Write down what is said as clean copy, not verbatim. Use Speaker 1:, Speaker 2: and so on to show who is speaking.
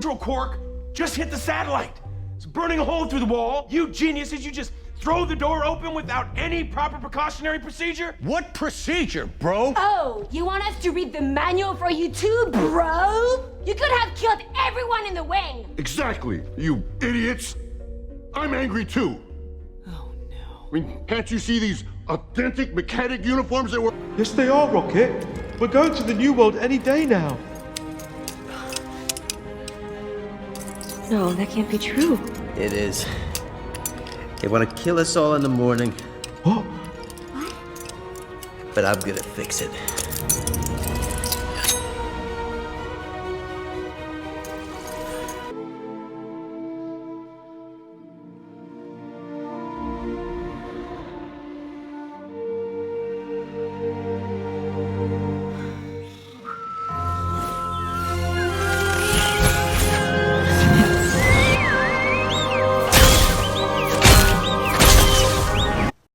Speaker 1: cork just hit the satellite. It's burning a hole through the wall. You geniuses, you just throw the door open without any proper precautionary procedure?
Speaker 2: What procedure, bro?
Speaker 3: Oh, you want us to read the manual for you too, bro? You could have killed everyone in the wing.
Speaker 4: Exactly, you idiots. I'm angry too.
Speaker 3: Oh no.
Speaker 4: I mean, can't you see these authentic mechanic uniforms that were...
Speaker 5: Yes, they are, Rocket. We're going to the New World any day now.
Speaker 3: No, that can't be true.
Speaker 6: It is. They want to kill us all in the morning,
Speaker 5: What?
Speaker 6: but I'm gonna fix it.